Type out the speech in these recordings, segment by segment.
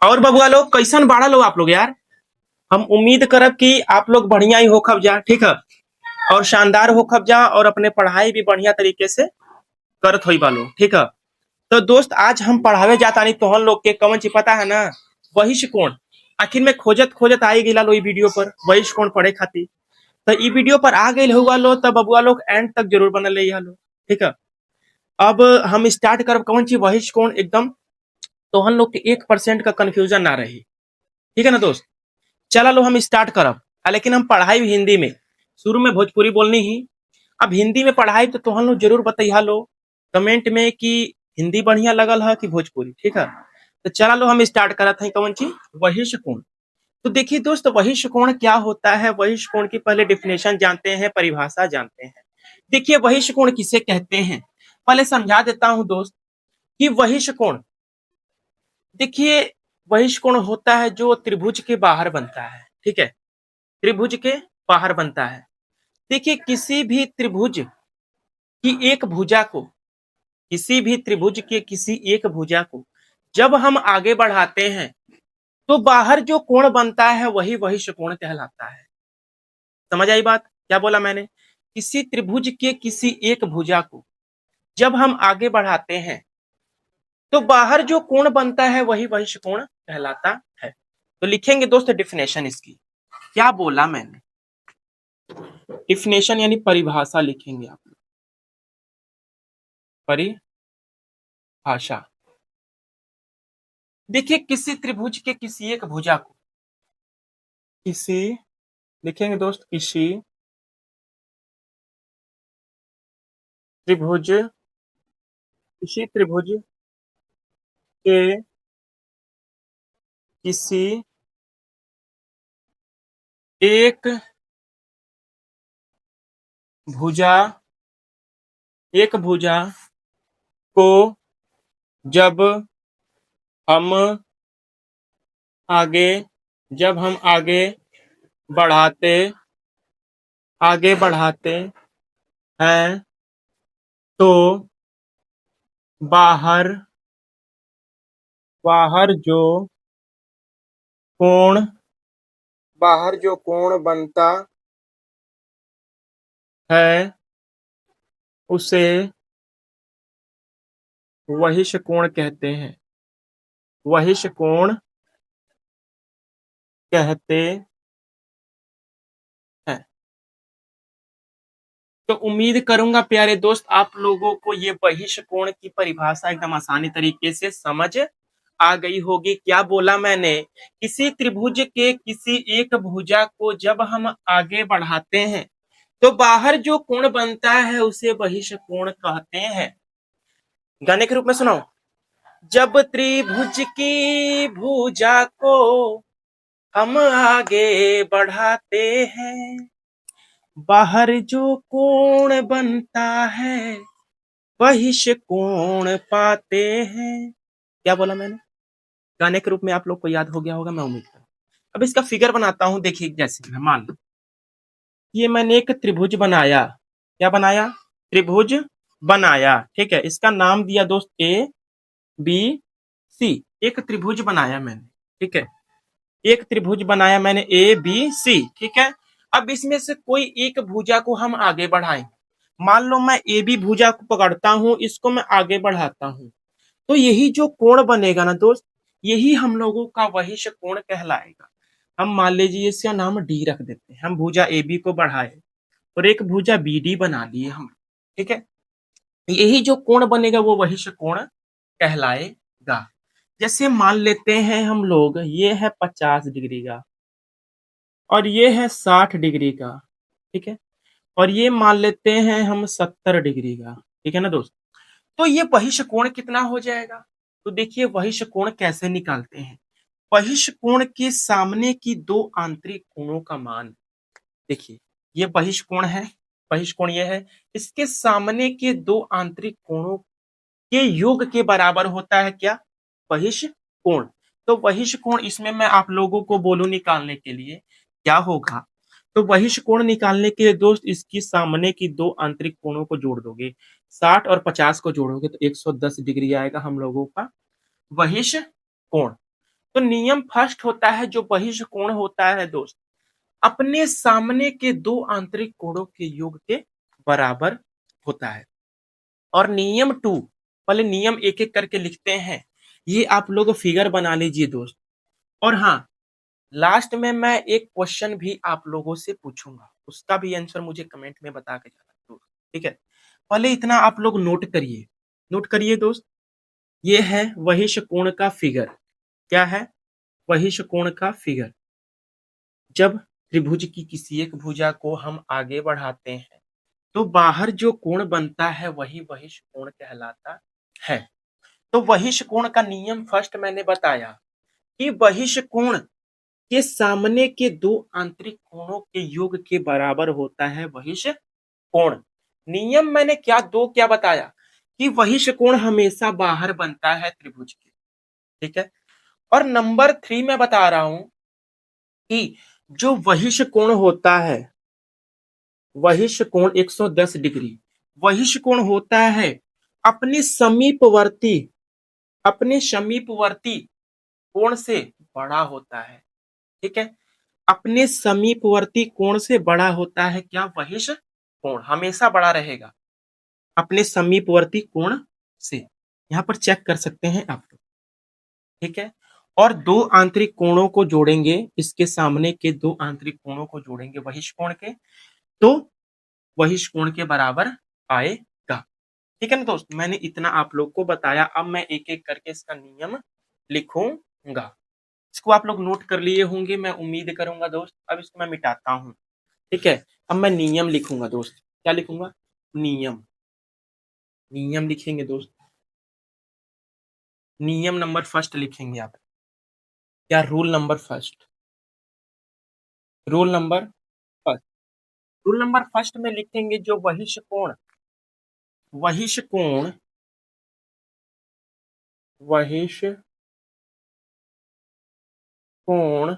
और बबुआ लोग कैसन बाड़ा लोग आप लोग यार। हम उम्मीद करब कि आप लोग बढ़िया ही होखब जा, ठीक है। और शानदार होखब जा और अपने पढ़ाई भी बढ़िया तरीके से करत होई बालो, ठीक है। तो दोस्त आज हम पढ़ावे जातानी तोहन लोग के कवन ची पता है ना। बहिष कोण। आखिर में खोजत खोजत आई गिला लो ई वीडियो पर बहिष कोण पढ़े खातिर। तो ई वीडियो पर आ गई हुआ लो तब बबुआ लोग एंड तक जरूर बनल रही लो, ठीक है। अब हम स्टार्ट करब कवन ची बहिष कोण एकदम तोहन लोग के 1% का कंफ्यूजन ना रही, ठीक है ना दोस्त। चला लो हम स्टार्ट करब। लेकिन हम पढ़ाई भी हिंदी में, शुरू में भोजपुरी बोलनी ही। अब हिंदी में पढ़ाई तो तुहन लोग जरूर बतैहा लो कमेंट में कि हिंदी बढ़िया लगल है कि भोजपुरी, ठीक है। तो चला लो हम स्टार्ट करत हैं कौन चीज वहिष कोण। तो देखिए दोस्त वहिष कोण क्या होता है। वहिष कोण की पहले डिफिनेशन जानते हैं, परिभाषा जानते हैं। देखिए वहिष कोण किसे कहते हैं पहले समझा देता हूं दोस्त कि वहिष कोण, देखिए वहिष कोण होता है जो त्रिभुज के बाहर बनता है, ठीक है। त्रिभुज के बाहर बनता है। देखिए किसी भी त्रिभुज की एक भुजा को, किसी भी त्रिभुज के किसी एक भुजा को जब हम आगे बढ़ाते हैं तो बाहर जो कोण बनता है वही वहिष कोण कहलाता है। समझ आई बात क्या बोला मैंने। किसी त्रिभुज के किसी एक भुजा को जब हम आगे बढ़ाते हैं तो बाहर जो कोण बनता है वही वहिष कोण कहलाता है। तो लिखेंगे दोस्त डेफिनेशन इसकी। क्या बोला मैंने, डिफिनेशन यानी परिभाषा लिखेंगे आप लोग। परिभाषा देखिए किसी त्रिभुज के किसी एक भुजा को, किसी, लिखेंगे दोस्त किसी त्रिभुज, किसी त्रिभुज के किसी एक भुजा, एक भुजा को जब हम आगे, जब हम बढ़ाते आगे बढ़ाते हैं तो बाहर, बाहर जो कोण, बाहर जो कोण बनता है उसे वहिष कोण कहते हैं, वहिष कोण कहते हैं। तो उम्मीद करूंगा प्यारे दोस्त आप लोगों को ये वहिष कोण की परिभाषा एकदम आसानी तरीके से समझ आ गई होगी। क्या बोला मैंने, किसी त्रिभुज के किसी एक भुजा को जब हम आगे बढ़ाते हैं तो बाहर जो कोण बनता है उसे वहिष कोण कहते हैं। गाने के रूप में सुनाओ। जब त्रिभुज की भुजा को हम आगे बढ़ाते हैं बाहर जो कोण बनता है वहिष कोण पाते हैं। क्या बोला मैंने, गाने के रूप में आप लोग को याद हो गया होगा मैं उम्मीद करता हूँ। अब इसका फिगर बनाता हूं। देखिए जैसे मैं मान लो ये मैंने एक त्रिभुज बनाया। क्या बनाया, त्रिभुज बनाया, ठीक है। इसका नाम दिया दोस्त ए बी सी। एक त्रिभुज बनाया मैंने, ठीक है। एक त्रिभुज बनाया मैंने ए बी सी, ठीक है। अब इसमें से कोई एक भुजा को हम आगे बढ़ाएं। मान लो मैं ए बी भुजा को पकड़ता हूं, इसको मैं आगे बढ़ाता हूं तो यही जो कोण बनेगा ना दोस्त, यही हम लोगों का वहिष कोण कहलाएगा। हम मान लीजिए इसका नाम डी रख देते हैं। हम भुजा ए बी को बढ़ाए और एक भुजा बी डी बना लिए हम, ठीक है। यही जो कोण बनेगा वो वहिष कोण कहलाएगा। जैसे मान लेते हैं हम लोग ये है 50 डिग्री का और ये है 60 डिग्री का, ठीक है। और ये मान लेते हैं हम 70 डिग्री का, ठीक है ना दोस्त। तो ये वहिष कोण कितना हो जाएगा। तो देखिए वहिष कोण कैसे निकालते हैं। वहिष कोण के सामने की दो आंतरिक कोणों का मान, देखिए ये बहिष कोण है, बहिष कोण ये है, इसके सामने के दो आंतरिक कोणों के योग के बराबर होता है क्या, बहिष कोण। तो बहिष कोण इसमें मैं आप लोगों को बोलूं निकालने के लिए क्या होगा। तो बहिष कोण निकालने के लिए दोस्त इसकी सामने की दो आंतरिक कोणों को जोड़ दोगे, 60 और 50 को जोड़ोगे तो 110 डिग्री आएगा हम लोगों का बहिष कोण। तो नियम फर्स्ट होता है जो बहिष कोण होता है दोस्त, अपने सामने के दो आंतरिक कोणों के योग के बराबर होता है। और नियम टू, पहले नियम एक एक करके लिखते हैं, ये आप लोग फिगर बना लीजिए दोस्त। और हाँ, लास्ट में मैं एक क्वेश्चन भी आप लोगों से पूछूंगा, उसका भी आंसर मुझे कमेंट में बता के जाना दोस्त, ठीक है। पहले इतना आप लोग नोट करिए, नोट करिए दोस्त, ये है वहिष कोण का फिगर। क्या है? वहिष कोण का फिगर। जब त्रिभुज की किसी एक भुजा को हम आगे बढ़ाते हैं तो बाहर जो कोण बनता है वही वहिष कोण कहलाता है। तो वहिष कोण का नियम फर्स्ट मैंने बताया कि वहिष कोण के सामने के दो आंतरिक कोणों के योग के बराबर होता है वहिष कोण। नियम मैंने क्या बताया कि वहिष कोण हमेशा बाहर बनता है त्रिभुज के, ठीक है। और नंबर 3 में बता रहा हूं कि जो वहिष कोण होता है, वहिष कोण 110 डिग्री, वहिष कोण होता है अपने समीपवर्ती, अपने समीपवर्ती कोण से बड़ा होता है, ठीक है। अपने समीपवर्ती कोण से बड़ा होता है क्या? वहिष कोण हमेशा बड़ा रहेगा अपने समीपवर्ती कोण से। यहां पर चेक कर सकते हैं आप लोग, ठीक है। और दो आंतरिक कोणों को जोड़ेंगे, इसके सामने के दो आंतरिक कोणों को जोड़ेंगे वहिष कोण के, तो वहिष कोण के बराबर आएगा, ठीक है ना दोस्त। मैंने इतना आप लोग को बताया, अब मैं एक एक करके इसका नियम लिखूंगा। इसको आप लोग नोट कर लिए होंगे मैं उम्मीद करूंगा दोस्त। अब इसको मैं मिटाता हूं, ठीक है। अब मैं नियम लिखूंगा दोस्त। क्या लिखूंगा? नियम। नियम लिखेंगे दोस्त। नियम नंबर फर्स्ट लिखेंगे आप। क्या? Rule number first. Rule number first. Rule number first में लिखेंगे जो वहिष कोण, वहिष कोण, वहिष कोण,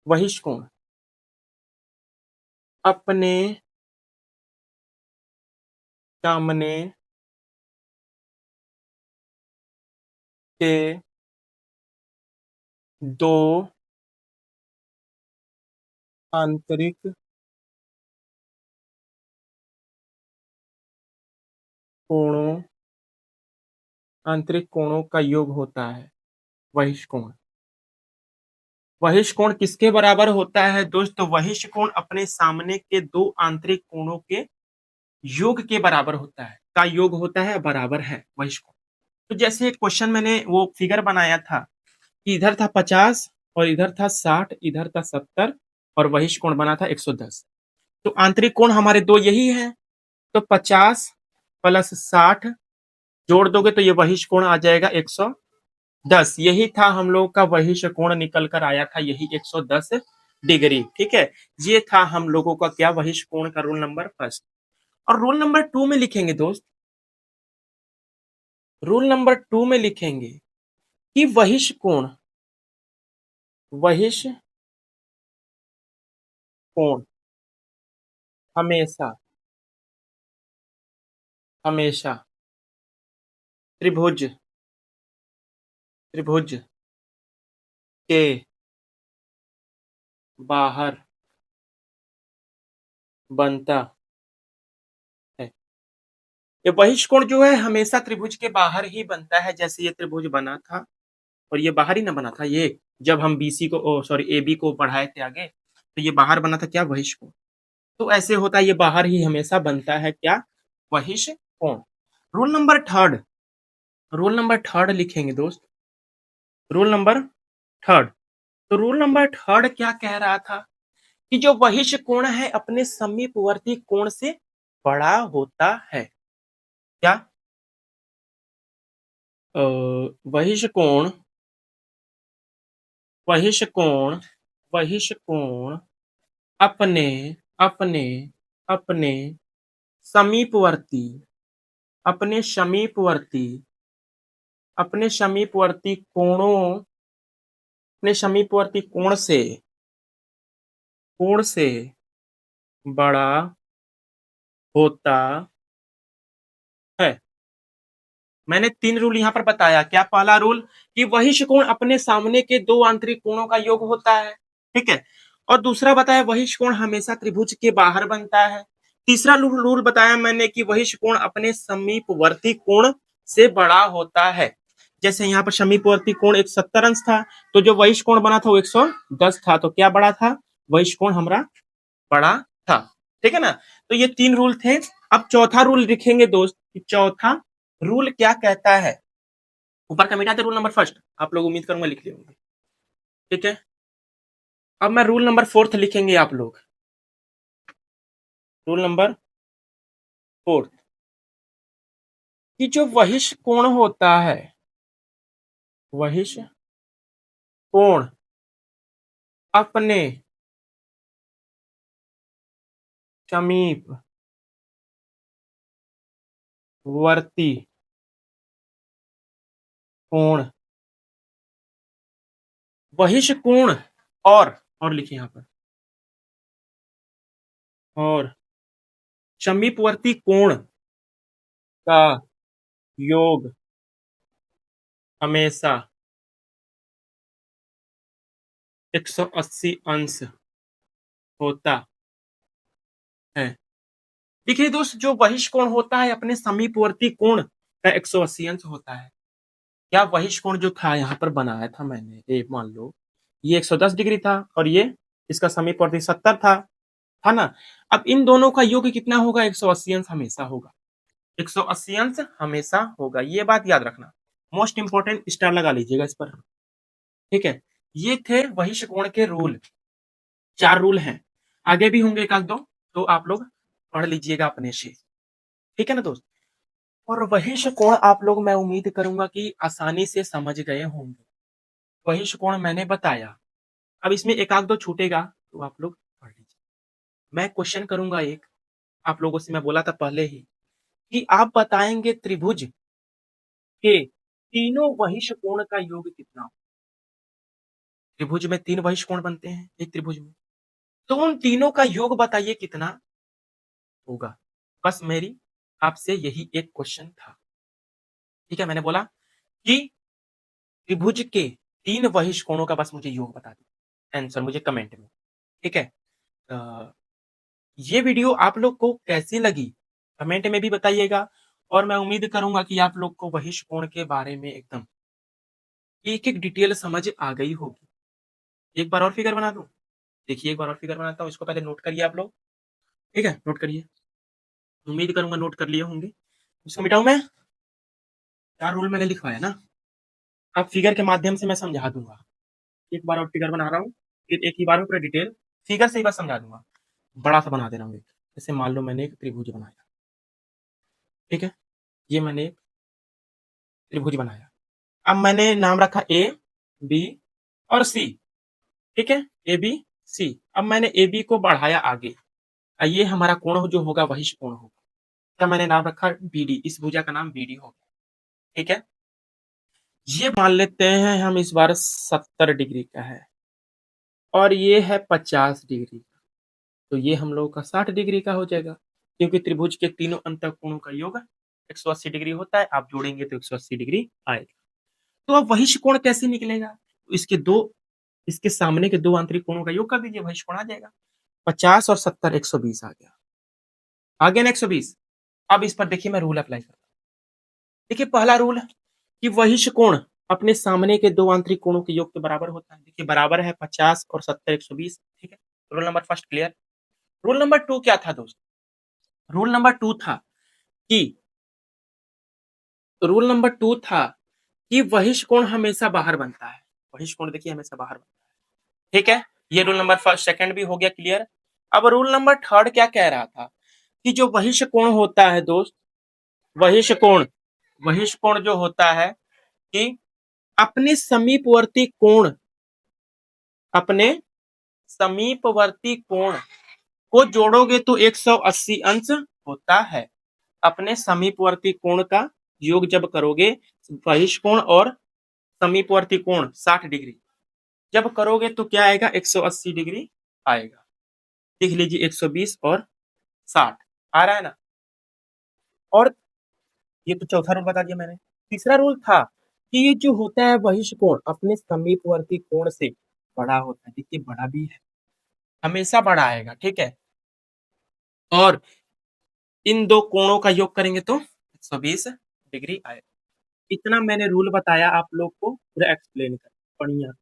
वहिष कोण अपने सामने के दो आंतरिक कोणों, आंतरिक कोणों का योग होता है वहिष कोण। वहिष कोण किसके बराबर होता है दोस्तों? वहिष कोण अपने सामने के दो आंतरिक कोणों के योग के बराबर होता है, का योग होता है, बराबर है वहिष कोण। तो जैसे एक क्वेश्चन मैंने वो फिगर बनाया था कि इधर था 50 और इधर था 60, इधर था 70 और वहिष कोण बना था 110। तो आंतरिक कोण हमारे दो यही है, तो 50 प्लस 60 जोड़ दोगे तो ये वहिष कोण आ जाएगा 110। यही था हम लोग का वहिष कोण, निकल कर आया था यही 110 डिग्री, ठीक है। ये था हम लोगों का क्या? वहिष कोण का रूल नंबर फर्स्ट। और रूल नंबर 2 में लिखेंगे दोस्त, रूल नंबर 2 में लिखेंगे कि वहिष कोण, वहिष कोण हमेशा, हमेशा त्रिभुज, त्रिभुज के बाहर बनता है। ये बहिष कोण जो है हमेशा त्रिभुज के बाहर ही बनता है। जैसे ये त्रिभुज बना था और ये बाहर ही ना बना था, ये जब हम बीसी को सॉरी ए बी को बढ़ाए थे आगे, तो ये बाहर बना था क्या? बहिष कोण। तो ऐसे होता है, ये बाहर ही हमेशा बनता है क्या? बहिष कोण। Rule number third, rule number third लिखेंगे दोस्त। रूल नंबर थर्ड, तो रूल नंबर थर्ड क्या कह रहा था कि जो बहिष कोण है अपने समीपवर्ती कोण से बड़ा होता है। क्या? बहिष कोण, बहिष कोण, बहिष कोण अपने, अपने, अपने समीपवर्ती, अपने समीपवर्ती, अपने समीपवर्ती कोणों, अपने समीपवर्ती कोण से, कोण से बड़ा होता है। मैंने 3 रूल यहां पर बताया। क्या पहला रूल कि वही कोण अपने सामने के दो आंतरिक कोणों का योग होता है, ठीक है। और दूसरा बताया वही कोण हमेशा त्रिभुज के बाहर बनता है। तीसरा रूल बताया मैंने कि वही कोण अपने समीपवर्ती कोण से बड़ा होता है। जैसे यहाँ पर समीपवर्ती कोण 170 अंश था, तो जो वही कोण बना था वो 110 था, तो क्या बड़ा था, वही कोण हमारा बड़ा था, ठीक है ना। तो ये तीन रूल थे। अब चौथा रूल लिखेंगे दोस्त कि चौथा रूल क्या कहता है। ऊपर का मिटा दे रूल नंबर फर्स्ट, आप लोग उम्मीद करूंगा लिख लिए होंगे, ठीक है। अब मैं रूल नंबर फोर्थ लिखेंगे आप लोग, रूल नंबर फोर्थ कि जो वहिष कोण होता है, वहिष कोण अपने समीप वर्ती कोण, वहिष कोण और लिखिए यहाँ पर, और समीपवर्ती कोण का योग हमेशा 180 अंश होता है। देखिए दोस्त, जो वहिष कोण होता है अपने समीपवर्ती कोण का 180 अंश होता है। क्या वहिष कोण जो था यहाँ पर बनाया था मैंने, मान लो ये 110 डिग्री था और ये इसका समीपवर्ती 70 था ना। अब इन दोनों का योग कितना होगा, 180 अंश हमेशा होगा, 180 अंश हमेशा होगा, ये बात याद रखना। मोस्ट इंपोर्टेंट स्टार लगा लीजिएगा इस पर, ठीक है। ये थे वहिष कोण के रूल, 4 रूल हैं, आगे भी होंगे एक आध दो, तो आप लोग पढ़ लीजिएगा अपने से, ठीक है ना दोस्त। और वहिष कोण आप लोग, मैं उम्मीद करूंगा कि आसानी से समझ गए होंगे। वहिष कोण मैंने बताया, अब इसमें एक आध दो छूटेगा तो आप लोग पढ़ लीजिए। मैं क्वेश्चन करूंगा एक, आप लोगों से मैं बोला था पहले ही कि आप बताएंगे त्रिभुज के तीनों वहिष कोण का योग कितना हो। त्रिभुज में 3 वहिष कोण बनते हैं एक त्रिभुज में, तो उन तीनों का योग बताइए कितना होगा। बस मेरी आपसे यही एक क्वेश्चन था, ठीक है। मैंने बोला कि त्रिभुज के 3 वहिष कोणों का बस मुझे योग बता दो, आंसर मुझे कमेंट में, ठीक है। ये वीडियो आप लोग को कैसी लगी कमेंट में भी बताइएगा, और मैं उम्मीद करूंगा कि आप लोग को वहिष कोण के बारे में एकदम एक एक डिटेल समझ आ गई होगी। एक बार और फिगर बना दूं, देखिए एक बार और फिगर बनाता हूँ, इसको पहले नोट करिए आप लोग, ठीक है, नोट करिए, उम्मीद करूंगा नोट कर लिए होंगे। इसको मिटाऊं मैं, 4 रूल मैंने लिखवाया ना, अब फिगर के माध्यम से मैं समझा दूंगा। एक बार और फिगर बना रहा हूँ, फिर एक ही बार में पूरा डिटेल फिगर से ही बस समझा दूंगा, बड़ा सा बना दे रहा हूँ। जैसे मान लो मैंने एक त्रिभुज बनाया, ठीक है, ये मैंने एक त्रिभुज बनाया, अब मैंने नाम रखा ए बी और सी, ठीक है, ए बी सी। अब मैंने ए बी को बढ़ाया आगे, ये हमारा कोण जो होगा वही कोण होगा, तो मैंने नाम रखा बी डी, इस भुजा का नाम बी डी होगा, ठीक है। ये मान लेते हैं हम इस बार 70 डिग्री का है, और ये है 50 डिग्री का, तो ये हम लोगों का 60 डिग्री का हो जाएगा, क्योंकि त्रिभुज के तीनों अंतः कोणों का योग 180 डिग्री होता है, आप जोड़ेंगे तो 180 डिग्री आएगा। तो अब वही कोण कैसे निकलेगा, तो इसके सामने के दो आंतरिक कोणों का योग कर दीजिए, वही कोण आ जाएगा। 50 और 70 120 आ गया ना 120। अब इस पर देखिए मैं रूल अप्लाई करता हूँ। देखिए पहला रूल कि वही कोण अपने सामने के दो आंतरिक कोणों के योग के बराबर होता है। देखिए बराबर है 50 और 70 120, ठीक है। Rule number first clear. Rule number 2 क्या था दोस्त, रूल नंबर 2 था कि रूल नंबर 2 था कि वही कोण हमेशा बाहर बनता है, वही कोण देखिए हमेशा बाहर बनता है, ठीक है। ये रूल नंबर फर्स्ट सेकंड भी हो गया क्लियर। अब रूल नंबर थर्ड क्या कह रहा था कि जो वही कोण होता है दोस्त, वही कोण जो होता है कि अपने समीपवर्ती कोण, अपने समीपवर्ती कोण को जोड़ोगे तो 180 अंश होता है। अपने समीपवर्ती कोण का योग जब करोगे, वही कोण और समीपवर्ती कोण 60 डिग्री जब करोगे तो क्या आएगा, 180 डिग्री आएगा। देख लीजिए 120 और 60 आ रहा है ना। और ये तो चौथा रूल बता दिया मैंने। तीसरा रूल था कि ये जो होता है बहिष्कोण अपने समीपवर्ती कोण से बड़ा होता है। देखिए बड़ा भी है, हमेशा बड़ा आएगा, ठीक है। और इन दो कोणों का योग करेंगे तो 120 डिग्री आएगा। इतना मैंने रूल बताया आप लोग को पूरा एक्सप्लेन कर बढ़िया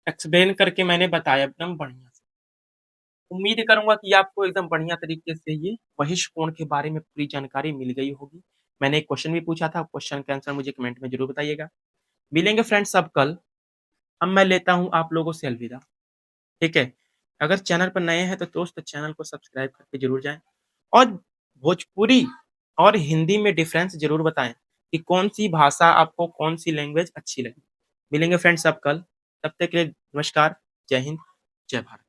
एक्सप्लेन करके मैंने बताया एकदम बढ़िया से। उम्मीद करूंगा कि आपको एकदम बढ़िया तरीके से ये बहिष्कोण के बारे में पूरी जानकारी मिल गई होगी। मैंने एक क्वेश्चन भी पूछा था, क्वेश्चन का आंसर मुझे कमेंट में जरूर बताइएगा। मिलेंगे फ्रेंड्स अब कल। अब मैं लेता हूँ आप लोगों से अलविदा, ठीक है। अगर चैनल पर नए हैं तो दोस्त चैनल को सब्सक्राइब करके जरूर जाएं, और भोजपुरी और हिंदी में डिफरेंस जरूर बताएं कि कौन सी भाषा आपको, कौन सी लैंग्वेज अच्छी लगी। मिलेंगे फ्रेंड्स अब कल, तब तक के लिए नमस्कार, जय हिंद, जय भारत।